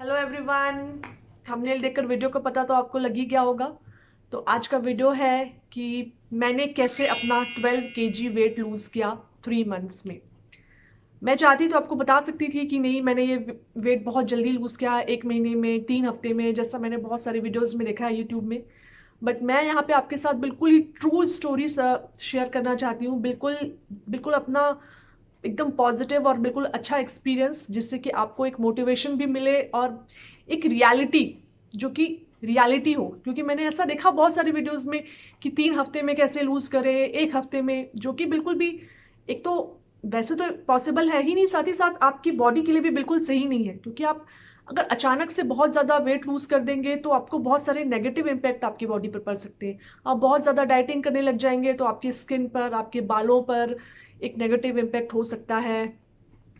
Hello everyone. Thumbnail देखकर video का पता तो आपको लग ही गया होगा। तो आज का वीडियो है कि मैंने कैसे अपना 12 केजी वेट लूज़ किया 3 मंथ्स में। मैं चाहती तो आपको बता सकती थी कि नहीं, मैंने ये वेट बहुत जल्दी लूज़ किया, 1 महीने में, 3 हफ्ते में, जैसा मैंने बहुत सारे वीडियोस में देखा है यूट्यूब में। बट मैं यहाँ पे आपके साथ बिल्कुल ही ट्रू स्टोरी शेयर करना चाहती हूँ। बिल्कुल बिल्कुल अपना एकदम पॉजिटिव और बिल्कुल अच्छा एक्सपीरियंस, जिससे कि आपको एक मोटिवेशन भी मिले और एक रियलिटी, जो कि रियलिटी हो। क्योंकि मैंने ऐसा देखा बहुत सारी वीडियोस में कि 3 हफ्ते में कैसे लूज करें, 1 हफ्ते में, जो कि बिल्कुल भी, एक तो वैसे तो पॉसिबल है ही नहीं, साथ ही साथ आपकी बॉडी के लिए भी बिल्कुल सही नहीं है। क्योंकि आप अगर अचानक से बहुत ज़्यादा वेट लूज कर देंगे तो आपको बहुत सारे नेगेटिव इम्पैक्ट आपकी बॉडी पर पड़ सकते हैं। आप बहुत ज़्यादा डाइटिंग करने लग जाएंगे तो आपकी स्किन पर, आपके बालों पर एक नेगेटिव इम्पैक्ट हो सकता है,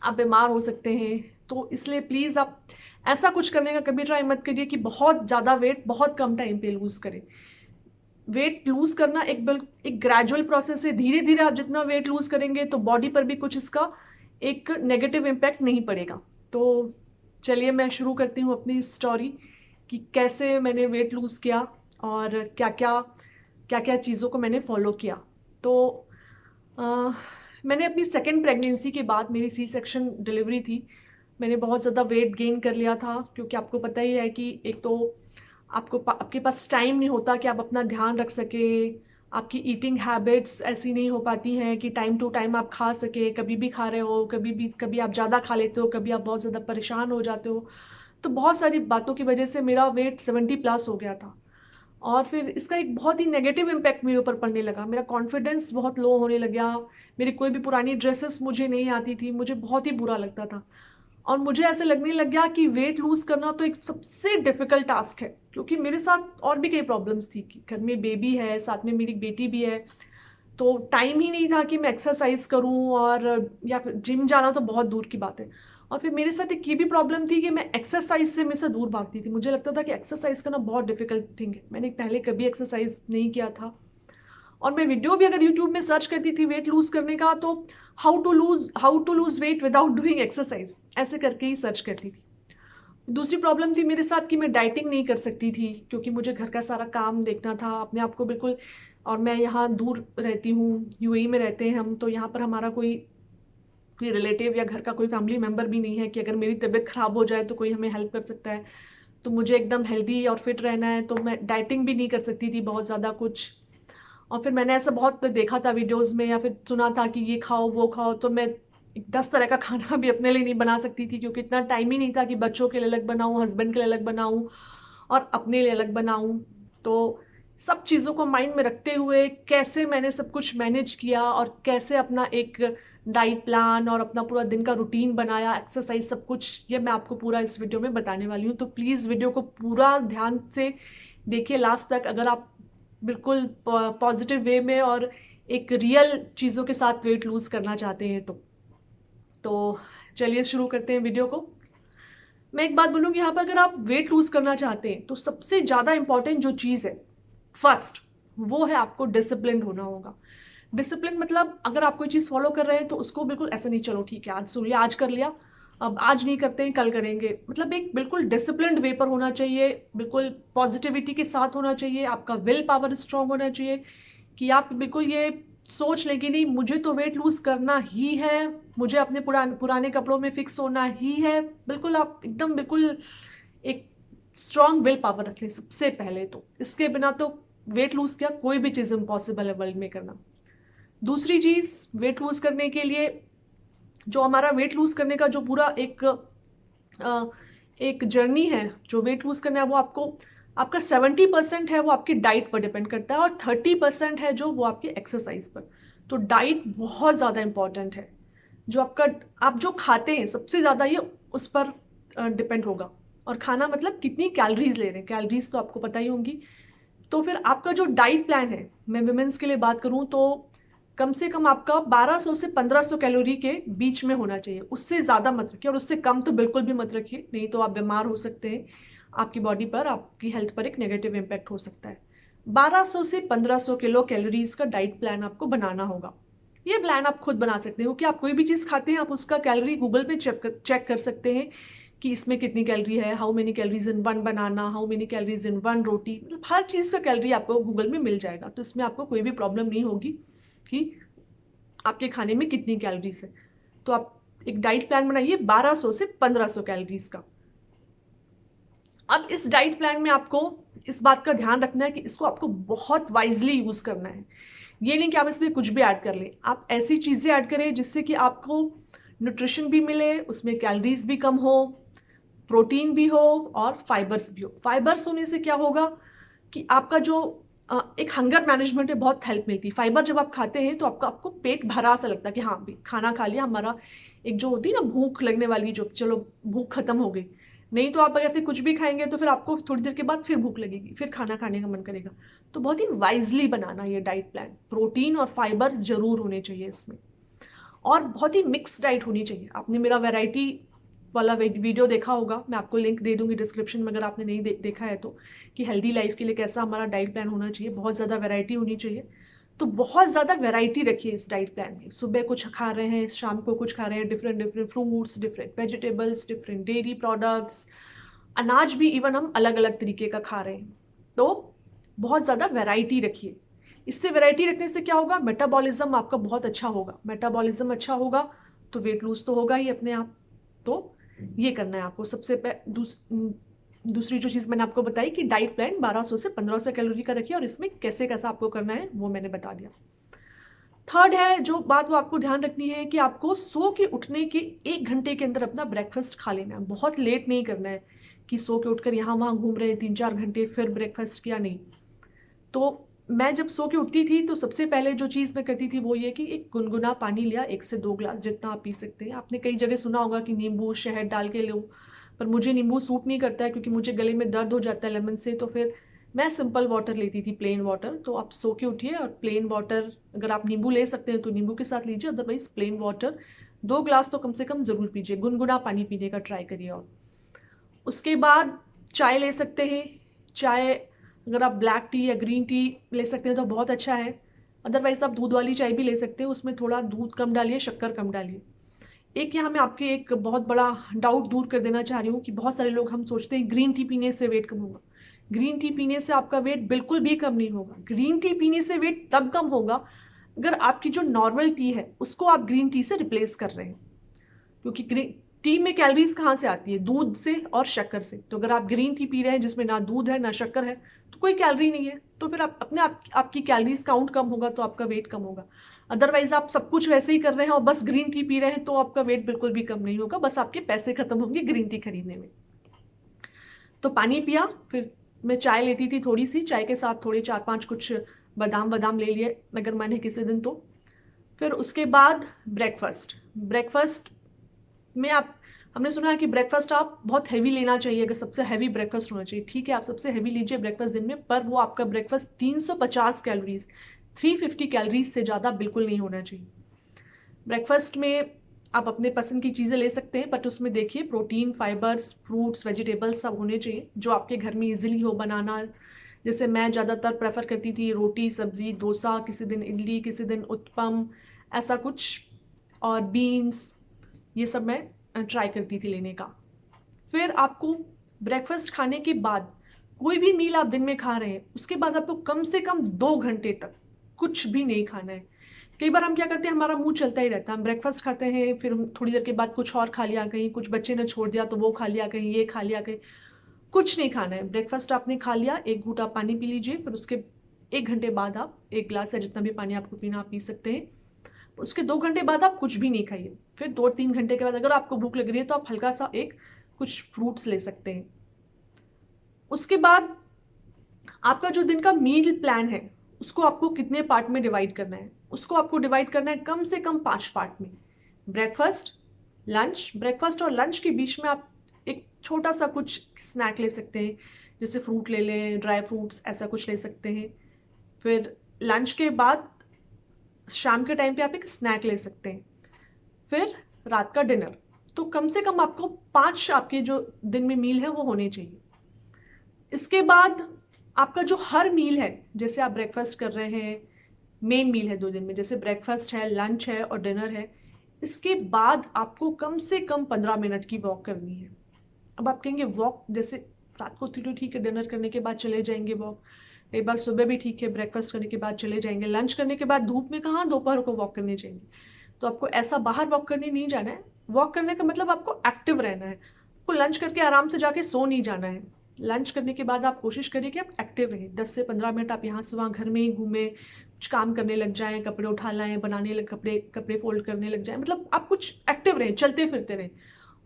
आप बीमार हो सकते हैं। तो इसलिए प्लीज़ आप ऐसा कुछ करने का कभी ट्राई मत करिए कि बहुत ज़्यादा वेट बहुत कम टाइम पे लूज़ करें। वेट लूज़ करना एक ग्रेजुअल प्रोसेस है। धीरे धीरे आप जितना वेट लूज़ करेंगे तो बॉडी पर भी कुछ इसका एक नेगेटिव इम्पैक्ट नहीं पड़ेगा। तो चलिए मैं शुरू करती हूँ अपनी स्टोरी कि कैसे मैंने वेट लूज़ किया और क्या क्या चीज़ों को मैंने फॉलो किया। तो अ, मैंने अपनी सेकेंड प्रेगनेंसी के बाद, मेरी सी सेक्शन डिलीवरी थी, मैंने बहुत ज़्यादा वेट गेन कर लिया था। क्योंकि आपको पता ही है कि एक तो आपके पास टाइम नहीं होता कि आप अपना ध्यान रख सके। आपकी ईटिंग हैबिट्स ऐसी नहीं हो पाती हैं कि टाइम टू टाइम आप खा सके, कभी भी खा रहे हो, कभी आप ज़्यादा खा लेते हो, कभी आप बहुत ज़्यादा परेशान हो जाते हो। तो बहुत सारी बातों की वजह से मेरा वेट 70+ हो गया था। और फिर इसका एक बहुत ही नेगेटिव इम्पैक्ट मेरे ऊपर पड़ने लगा। मेरा कॉन्फिडेंस बहुत लो होने लग गया। मेरी कोई भी पुरानी ड्रेसेस मुझे नहीं आती थी, मुझे बहुत ही बुरा लगता था। और मुझे ऐसे लगने लग गया कि वेट लूज करना तो एक सबसे डिफिकल्ट टास्क है। क्योंकि मेरे साथ और भी कई प्रॉब्लम्स थी कि घर में बेबी है, साथ में मेरी बेटी भी है। तो टाइम ही नहीं था कि मैं एक्सरसाइज करूं, और या फिर जिम जाना तो बहुत दूर की बात है। और फिर मेरे साथ एक ये भी प्रॉब्लम थी कि मैं एक्सरसाइज से मेरे से दूर भागती थी। मुझे लगता था कि एक्सरसाइज करना बहुत डिफिकल्ट थिंग है, मैंने पहले कभी एक्सरसाइज नहीं किया था। और मैं वीडियो भी अगर यूट्यूब में सर्च करती थी वेट लूज करने का, तो how to lose weight without doing exercise, ऐसे करके ही सर्च करती थी। दूसरी प्रॉब्लम थी मेरे साथ कि मैं डाइटिंग नहीं कर सकती थी, क्योंकि मुझे घर का सारा काम देखना था अपने आप को बिल्कुल। और मैं यहाँ दूर रहती हूँ, यूएई में रहते हैं हम, तो यहाँ पर हमारा कोई कोई रिलेटिव या घर का कोई फैमिली मेम्बर भी नहीं है कि अगर मेरी तबीयत खराब हो जाए तो कोई हमें हेल्प कर सकता है। तो मुझे एकदम हेल्दी और फिट रहना है, तो मैं डाइटिंग भी नहीं कर सकती थी बहुत ज़्यादा कुछ। और फिर मैंने ऐसा बहुत देखा था वीडियोस में, या फिर सुना था कि ये खाओ वो खाओ, तो मैं 10 तरह का खाना भी अपने लिए नहीं बना सकती थी, क्योंकि इतना टाइम ही नहीं था कि बच्चों के लिए अलग बनाऊं, हस्बैंड के लिए अलग बनाऊं और अपने लिए अलग बनाऊं। तो सब चीज़ों को माइंड में रखते हुए कैसे मैंने सब कुछ मैनेज किया और कैसे अपना एक डाइट प्लान और अपना पूरा दिन का रूटीन बनाया, एक्सरसाइज, सब कुछ, ये मैं आपको पूरा इस वीडियो में बताने वाली हूँ। तो प्लीज़ वीडियो को पूरा ध्यान से देखिए लास्ट तक, अगर आप बिल्कुल पॉजिटिव वे में और एक रियल चीज़ों के साथ वेट लूज करना चाहते हैं। तो चलिए शुरू करते हैं वीडियो को। मैं एक बात बोलूँगी यहाँ पर, अगर आप वेट लूज करना चाहते हैं तो सबसे ज़्यादा इंपॉर्टेंट जो चीज़ है फर्स्ट, वो है आपको डिसिप्लिन होना होगा। डिसिप्लिन मतलब अगर आप कोई चीज़ फॉलो कर रहे हैं तो उसको बिल्कुल ऐसा नहीं, चलो ठीक है आज सुन लिया, आज कर लिया, अब आज नहीं करते हैं कल करेंगे। मतलब एक बिल्कुल डिसिप्लिन्ड वे पर होना चाहिए, बिल्कुल पॉजिटिविटी के साथ होना चाहिए, आपका विल पावर स्ट्रांग होना चाहिए कि आप बिल्कुल ये सोच लें कि नहीं, मुझे तो वेट लूज करना ही है, मुझे अपने पुराने कपड़ों में फिक्स होना ही है। बिल्कुल आप एकदम बिल्कुल एक स्ट्रांग विल पावर रख लें सबसे पहले। तो इसके बिना तो वेट लूज क्या, कोई भी चीज़ इम्पॉसिबल है वर्ल्ड में करना। दूसरी चीज़, वेट लूज करने के लिए, जो हमारा वेट लूज करने का जो पूरा अ, एक जर्नी है, जो वेट लूज करना है, वो आपका 70% है वो आपकी डाइट पर डिपेंड करता है, और 30% है जो वो आपके एक्सरसाइज पर। तो डाइट बहुत ज़्यादा इंपॉर्टेंट है। जो आप जो खाते हैं सबसे ज़्यादा ये उस पर डिपेंड होगा। और खाना मतलब कितनी कैलोरीज ले रहे हैं, कैलोरीज तो आपको पता ही होंगी। तो फिर आपका जो डाइट प्लान है, मैं विमेंस के लिए बात करूं तो कम से कम आपका 1200 से 1500 कैलोरी के बीच में होना चाहिए। उससे ज़्यादा मत रखिए और उससे कम तो बिल्कुल भी मत रखिए, नहीं तो आप बीमार हो सकते हैं, आपकी बॉडी पर, आपकी हेल्थ पर एक नेगेटिव इम्पैक्ट हो सकता है। 1200 से 1500 किलो कैलोरीज का डाइट प्लान आपको बनाना होगा। ये प्लान आप खुद बना सकते हो कि आप कोई भी चीज़ खाते हैं, आप उसका कैलोरी गूगल पे चेक कर सकते हैं कि इसमें कितनी कैलोरी है, how many calories in one banana, how many calories in one roti, मतलब हर चीज़ का कैलोरी आपको गूगल में मिल जाएगा। तो इसमें आपको कोई भी प्रॉब्लम नहीं होगी कि आपके खाने में कितनी कैलोरीज है। तो आप एक डाइट प्लान बनाइए 1200 से 1500 कैलोरीज का। अब इस डाइट प्लान में आपको इस बात का ध्यान रखना है कि इसको आपको बहुत वाइजली यूज करना है। ये नहीं कि आप इसमें कुछ भी ऐड कर लें, आप ऐसी चीजें ऐड करें जिससे कि आपको न्यूट्रिशन भी मिले, उसमें कैलोरीज भी कम हो, प्रोटीन भी हो और फाइबर्स भी हो। फाइबर्स होने से क्या होगा कि आपका जो एक हंगर मैनेजमेंट में बहुत हेल्प मिलती है। फाइबर जब आप खाते हैं तो आपको पेट भरा सा लगता है कि हाँ भी खाना खा लिया, हमारा एक जो होती है ना भूख लगने वाली, जो चलो भूख खत्म हो गई। नहीं तो आप अगर ऐसे कुछ भी खाएंगे तो फिर आपको थोड़ी देर के बाद फिर भूख लगेगी, फिर खाना खाने का मन करेगा। तो बहुत ही वाइजली बनाना ये डाइट प्लान, प्रोटीन और फाइबर जरूर होने चाहिए इसमें, और बहुत ही मिक्स डाइट होनी चाहिए। आपने मेरा वैरायटी वाला वीडियो देखा होगा, मैं आपको लिंक दे दूंगी डिस्क्रिप्शन में अगर आपने नहीं देखा है तो, कि हेल्दी लाइफ के लिए कैसा हमारा डाइट प्लान होना चाहिए। बहुत ज़्यादा वैरायटी होनी चाहिए, तो बहुत ज़्यादा वैरायटी रखिए इस डाइट प्लान में। सुबह कुछ खा रहे हैं, शाम को कुछ खा रहे हैं, different different fruits, different vegetables, different dairy products, अनाज भी इवन हम अलग अलग तरीके का खा रहे हैं। तो बहुत ज़्यादा वैरायटी रखिए। इससे वैरायटी रखने से क्या होगा, मेटाबॉलिज्म आपका बहुत अच्छा होगा। मेटाबॉलिज्म अच्छा होगा तो वेट लूज तो होगा ही अपने आप। तो ये करना है आपको। दूसरी जो चीज़ मैंने आपको बताई कि डाइट प्लान 1200 से 1500 कैलोरी का रखिए, और इसमें कैसे कैसा आपको करना है वो मैंने बता दिया। थर्ड है जो बात, वो आपको ध्यान रखनी है कि आपको सो के उठने के 1 घंटे के अंदर अपना ब्रेकफास्ट खा लेना है। बहुत लेट नहीं करना है कि सो के उठकर यहाँ वहाँ घूम रहे हैं 3-4 घंटे फिर ब्रेकफास्ट किया, नहीं। तो मैं जब सो के उठती थी तो सबसे पहले जो चीज़ मैं करती थी वो ये कि एक गुनगुना पानी लिया, 1 से 2 ग्लास जितना आप पी सकते हैं। आपने कई जगह सुना होगा कि नींबू शहद डाल के लो, पर मुझे नींबू सूट नहीं करता है क्योंकि मुझे गले में दर्द हो जाता है लेमन से। तो फिर मैं सिंपल वाटर लेती थी, प्लेन वाटर। तो आप सो के उठिए और प्लेन वाटर, अगर आप नींबू ले सकते हैं तो नींबू के साथ लीजिए, अदरवाइज प्लेन वाटर 2 ग्लास तो कम से कम ज़रूर पीजिए। गुनगुना पानी पीने का ट्राई करिए। और उसके बाद चाय ले सकते हैं। चाय अगर आप ब्लैक टी या ग्रीन टी ले सकते हैं तो बहुत अच्छा है, अदरवाइज आप दूध वाली चाय भी ले सकते हैं। उसमें थोड़ा दूध कम डालिए, शक्कर कम डालिए। एक यहाँ मैं आपके एक बहुत बड़ा डाउट दूर कर देना चाह रही हूँ कि बहुत सारे लोग हम सोचते हैं ग्रीन टी पीने से वेट कम होगा। ग्रीन टी पीने से आपका वेट बिल्कुल भी कम नहीं होगा। ग्रीन टी पीने से वेट तब कम होगा अगर आपकी जो नॉर्मल टी है उसको आप ग्रीन टी से रिप्लेस कर रहे हैं, क्योंकि ग्रीन टी में कैलोरीज कहाँ से आती है, दूध से और शक्कर से। तो अगर आप ग्रीन टी पी रहे हैं जिसमें ना दूध है ना शक्कर है तो कोई कैलोरी नहीं है, तो फिर आपकी कैलोरीज काउंट कम होगा तो आपका वेट कम होगा। अदरवाइज आप सब कुछ वैसे ही कर रहे हैं और बस ग्रीन टी पी रहे हैं तो आपका वेट बिल्कुल भी कम नहीं होगा, बस आपके पैसे खत्म होंगे ग्रीन टी खरीदने में। तो पानी पिया, फिर मैं चाय लेती थी थोड़ी सी, चाय के साथ थोड़े 4-5 कुछ बादाम बादाम ले लिए अगर मैंने किसी दिन तो। फिर उसके बाद ब्रेकफास्ट में आप, हमने सुना है कि ब्रेकफास्ट आप बहुत हैवी लेना चाहिए, अगर सबसे हैवी ब्रेकफास्ट होना चाहिए। ठीक है, आप सबसे हैवी लीजिए ब्रेकफास्ट दिन में, पर वो आपका ब्रेकफास्ट 350 कैलोरीज 350 कैलोरीज से ज़्यादा बिल्कुल नहीं होना चाहिए। ब्रेकफास्ट में आप अपने पसंद की चीज़ें ले सकते हैं, बट उसमें देखिए प्रोटीन, फाइबर्स, फ्रूट्स, वेजिटेबल्स सब होने चाहिए जो आपके घर में इजीली हो बनाना। जैसे मैं ज़्यादातर प्रेफर करती थी रोटी सब्जी डोसा, किसी दिन इडली, किसी दिन उत्पम, ऐसा कुछ, और बीन्स, ये सब मैं ट्राई करती थी लेने का। फिर आपको ब्रेकफास्ट खाने के बाद कोई भी मील आप दिन में खा रहे हैं उसके बाद आपको कम से कम 2 घंटे तक कुछ भी नहीं खाना है। कई बार हम क्या करते हैं, हमारा मुंह चलता ही रहता है, हम ब्रेकफास्ट खाते हैं फिर हम थोड़ी देर के बाद कुछ और खा लिया, कहीं कुछ बच्चे ने छोड़ दिया तो वो खा लिया, कहीं ये खा लिया, कहीं कुछ नहीं खाना है। ब्रेकफास्ट आपने खा लिया, 1 घूंट आप पानी पी लीजिए, फिर उसके 1 घंटे बाद आप 1 ग्लास या जितना भी पानी आपको पीना आप पी सकते हैं। उसके 2 घंटे बाद आप कुछ भी नहीं खाइए। फिर 2-3 घंटे के बाद अगर आपको भूख लग रही है तो आप हल्का सा कुछ फ्रूट्स ले सकते हैं। उसके बाद आपका जो दिन का मील प्लान है उसको आपको कितने पार्ट में डिवाइड करना है, उसको आपको डिवाइड करना है कम से कम 5 पार्ट में। ब्रेकफास्ट और लंच के बीच में आप एक छोटा सा कुछ स्नैक ले सकते हैं, जैसे फ्रूट ले लें, ड्राई फ्रूट्स, ऐसा कुछ ले सकते हैं। फिर लंच के बाद शाम के टाइम पे आप एक स्नैक ले सकते हैं। फिर रात का डिनर। तो कम से कम आपको 5 आपके जो दिन में मील है वो होने चाहिए। इसके बाद आपका जो हर मील है, जैसे आप ब्रेकफास्ट कर रहे हैं, मेन मील है 2 दिन में, जैसे ब्रेकफास्ट है, लंच है और डिनर है, इसके बाद आपको कम से कम 15 मिनट की वॉक करनी है। अब आप कहेंगे वॉक, जैसे रात को तो ठीक है, डिनर करने के बाद चले जाएंगे वॉक, एक बार सुबह भी ठीक है, ब्रेकफास्ट करने के बाद चले जाएंगे, लंच करने के बाद धूप में कहाँ दोपहर को वॉक करने जाएंगे। तो आपको ऐसा बाहर वॉक करने नहीं जाना है। वॉक करने का मतलब आपको एक्टिव रहना है, आपको लंच करके आराम से जाके सो नहीं जाना है। लंच करने के बाद आप कोशिश करिए कि आप एक्टिव रहें, 10 से 15 मिनट आप यहाँ से वहाँ घर में ही घूमें, कुछ काम करने लग जाएं, कपड़े उठा लाएं, बनाने लग, कपड़े फोल्ड करने लग जाएं, मतलब आप कुछ एक्टिव रहें, चलते फिरते रहें।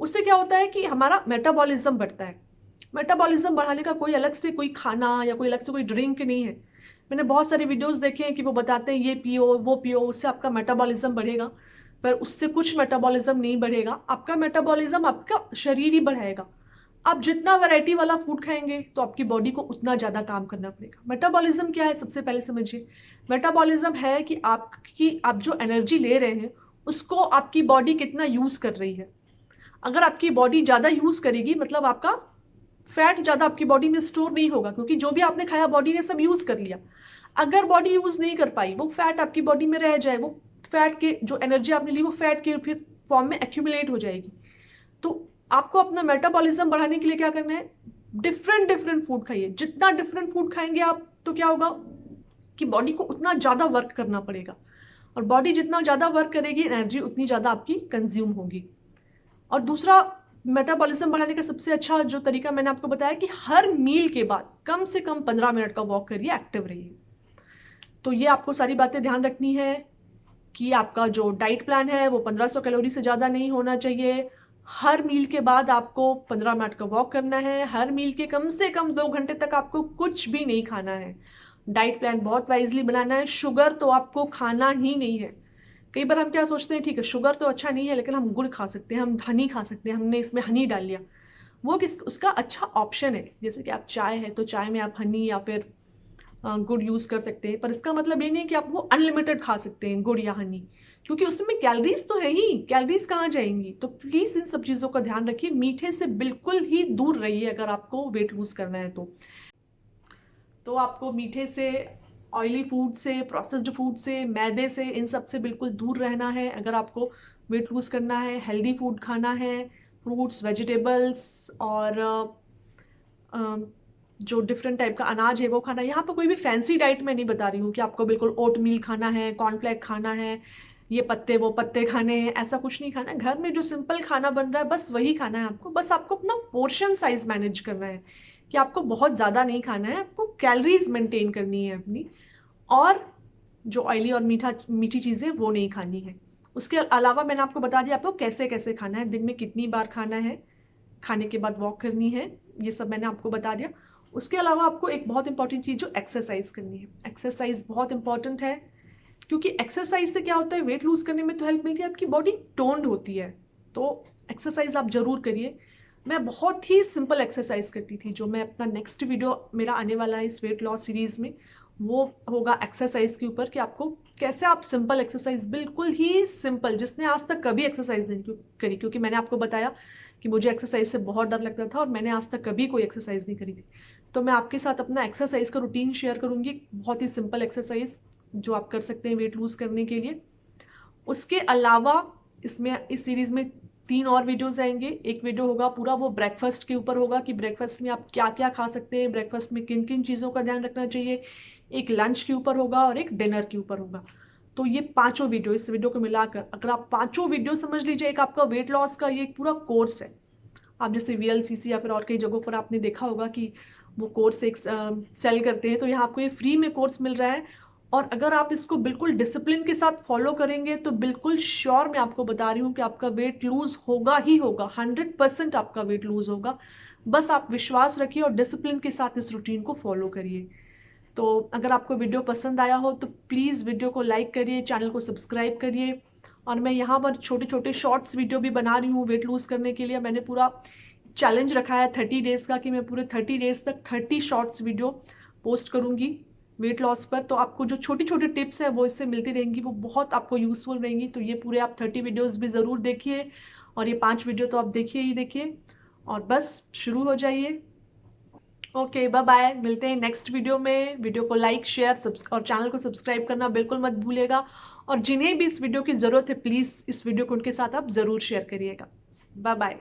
उससे क्या होता है कि हमारा मेटाबॉलिज्म बढ़ता है। मेटाबॉलिज्म बढ़ाने का कोई अलग से कोई खाना या कोई अलग से कोई ड्रिंक नहीं है। मैंने बहुत सारे वीडियोस देखे हैं कि वो बताते हैं ये पियो वो पियो, उससे आपका मेटाबॉलिज्म बढ़ेगा, पर उससे कुछ मेटाबॉलिज्म नहीं बढ़ेगा। आपका मेटाबॉलिज्म आपका शरीर ही बढ़ाएगा। आप जितना वैरायटी वाला फूड खाएंगे तो आपकी बॉडी को उतना ज़्यादा काम करना पड़ेगा। मेटाबॉलिज्म क्या है, सबसे पहले समझिए। मेटाबॉलिज्म है कि आप जो एनर्जी ले रहे हैं उसको आपकी बॉडी कितना यूज़ कर रही है। अगर आपकी बॉडी ज़्यादा यूज़ करेगी मतलब आपका फैट ज़्यादा आपकी बॉडी में स्टोर नहीं होगा, क्योंकि जो भी आपने खाया बॉडी ने सब यूज़ कर लिया। अगर बॉडी यूज़ नहीं कर पाई, वो फैट आपकी बॉडी में रह जाए, वो फैट के जो एनर्जी आपने ली वो फैट के फिर फॉर्म में एक्यूमुलेट हो जाएगी। तो आपको अपना मेटाबॉलिज्म बढ़ाने के लिए क्या करना है, डिफरेंट डिफरेंट फूड खाइए। जितना डिफरेंट फूड खाएंगे आप तो क्या होगा कि बॉडी को उतना ज़्यादा वर्क करना पड़ेगा, और बॉडी जितना ज़्यादा वर्क करेगी एनर्जी उतनी ज़्यादा आपकी कंज्यूम होगी। और दूसरा मेटाबॉलिज्म बढ़ाने का सबसे अच्छा जो तरीका मैंने आपको बताया कि हर मील के बाद कम से कम 15 मिनट का वॉक करिए, एक्टिव रहिए। तो ये आपको सारी बातें ध्यान रखनी है कि आपका जो डाइट प्लान है वो 1500 कैलोरी से ज़्यादा नहीं होना चाहिए। हर मील के बाद आपको 15 मिनट का वॉक करना है। हर मील के कम से कम 2 घंटे तक आपको कुछ भी नहीं खाना है। डाइट प्लान बहुत वाइजली बनाना है। शुगर तो आपको खाना ही नहीं है। कई बार हम क्या सोचते हैं, ठीक है शुगर तो अच्छा नहीं है लेकिन हम गुड़ खा सकते हैं, हम हनी खा सकते हैं, हमने इसमें हनी डाल लिया, वो उसका अच्छा ऑप्शन है। जैसे कि आप चाय है तो चाय में आप हनी या फिर गुड़ यूज़ कर सकते हैं, पर इसका मतलब ये नहीं कि आप वो अनलिमिटेड खा सकते हैं गुड़ या हनी, क्योंकि उसमें कैलोरीज तो है ही, कैलोरीज कहाँ जाएंगी। तो प्लीज़ इन सब चीज़ों का ध्यान रखिए। मीठे से बिल्कुल ही दूर रहिए अगर आपको वेट लूज़ करना है तो आपको मीठे से, ऑयली फूड से, प्रोसेस्ड फूड से, मैदे से, इन सब से बिल्कुल दूर रहना है। अगर आपको वेट लूज़ करना है, हेल्दी फूड खाना है, फ्रूट्स, वेजिटेबल्स और जो डिफरेंट टाइप का अनाज है वो खाना है। यहाँ पर कोई भी फैंसी डाइट मैं नहीं बता रही हूँ कि आपको बिल्कुल ओट मील खाना है, कॉर्नफ्लेक्स खाना है, ये पत्ते वो पत्ते खाने हैं, ऐसा कुछ नहीं खाना है। घर में जो सिंपल खाना बन रहा है बस वही खाना है आपको। बस आपको अपना पोर्शन साइज मैनेज करना है कि आपको बहुत ज़्यादा नहीं खाना है, आपको कैलोरीज मेंटेन करनी है अपनी, और जो ऑयली और मीठी चीज़ें वो नहीं खानी है। उसके अलावा मैंने आपको बता दिया आपको कैसे कैसे खाना है, दिन में कितनी बार खाना है, खाने के बाद वॉक करनी है, ये सब मैंने आपको बता दिया। उसके अलावा आपको एक बहुत इंपॉर्टेंट चीज़ जो एक्सरसाइज करनी है। एक्सरसाइज बहुत इंपॉर्टेंट है, क्योंकि एक्सरसाइज से क्या होता है, वेट लूज़ करने में तो हेल्प मिलती है, आपकी बॉडी टोन्ड होती है। तो एक्सरसाइज आप ज़रूर करिए। मैं बहुत ही सिंपल एक्सरसाइज करती थी, जो मैं अपना नेक्स्ट वीडियो मेरा आने वाला है इस वेट लॉस सीरीज़ में, वो होगा एक्सरसाइज के ऊपर कि आपको कैसे आप सिंपल एक्सरसाइज, बिल्कुल ही सिंपल, जिसने आज तक कभी एक्सरसाइज नहीं करी, क्योंकि मैंने आपको बताया कि मुझे एक्सरसाइज से बहुत डर लगता था और मैंने आज तक कभी कोई एक्सरसाइज नहीं करी थी। तो मैं आपके साथ अपना एक्सरसाइज का रूटीन शेयर करूँगी, बहुत ही सिंपल एक्सरसाइज जो आप कर सकते हैं वेट लूज़ करने के लिए। उसके अलावा इस सीरीज़ में 3 और वीडियोज़ आएंगे। एक वीडियो होगा पूरा वो ब्रेकफास्ट के ऊपर होगा कि ब्रेकफास्ट में आप क्या क्या खा सकते हैं, ब्रेकफास्ट में किन किन चीज़ों का ध्यान रखना चाहिए। एक लंच के ऊपर होगा और एक डिनर के ऊपर होगा। तो ये 5 वीडियो, इस वीडियो को मिलाकर अगर आप 5 वीडियो समझ लीजिए, एक आपका वेट लॉस का ये पूरा कोर्स है। आप जैसे VLCC या फिर और कई जगहों पर आपने देखा होगा कि वो कोर्स एक सेल करते हैं, तो यहाँ आपको ये फ्री में कोर्स मिल रहा है। और अगर आप इसको बिल्कुल डिसिप्लिन के साथ फॉलो करेंगे तो बिल्कुल श्योर मैं आपको बता रही हूँ कि आपका वेट लूज़ होगा ही होगा, 100% आपका वेट लूज़ होगा। बस आप विश्वास रखिए और डिसिप्लिन के साथ इस रूटीन को फॉलो करिए। तो अगर आपको वीडियो पसंद आया हो तो प्लीज़ वीडियो को लाइक करिए, चैनल को सब्सक्राइब करिए। और मैं यहाँ पर छोटे छोटे शॉर्ट्स वीडियो भी बना रही हूँ वेट लूज़ करने के लिए। मैंने पूरा चैलेंज रखा है 30 डेज़ का कि मैं पूरे 30 डेज़ तक 30 शॉर्ट्स वीडियो पोस्ट करूँगी वेट लॉस पर। तो आपको जो छोटी छोटी टिप्स हैं वो इससे मिलती रहेंगी, वो बहुत आपको यूज़फुल रहेंगी। तो ये पूरे आप 30 वीडियोज़ भी ज़रूर देखिए, और ये 5 वीडियो तो आप देखिए ही देखिए, और बस शुरू हो जाइए। ओके, बाय बाय, मिलते हैं नेक्स्ट वीडियो में। वीडियो को लाइक, शेयर और चैनल को सब्सक्राइब करना बिल्कुल मत भूलिएगा। और जिन्हें भी इस वीडियो की ज़रूरत है प्लीज़ इस वीडियो को उनके साथ आप ज़रूर शेयर करिएगा। Bye bye.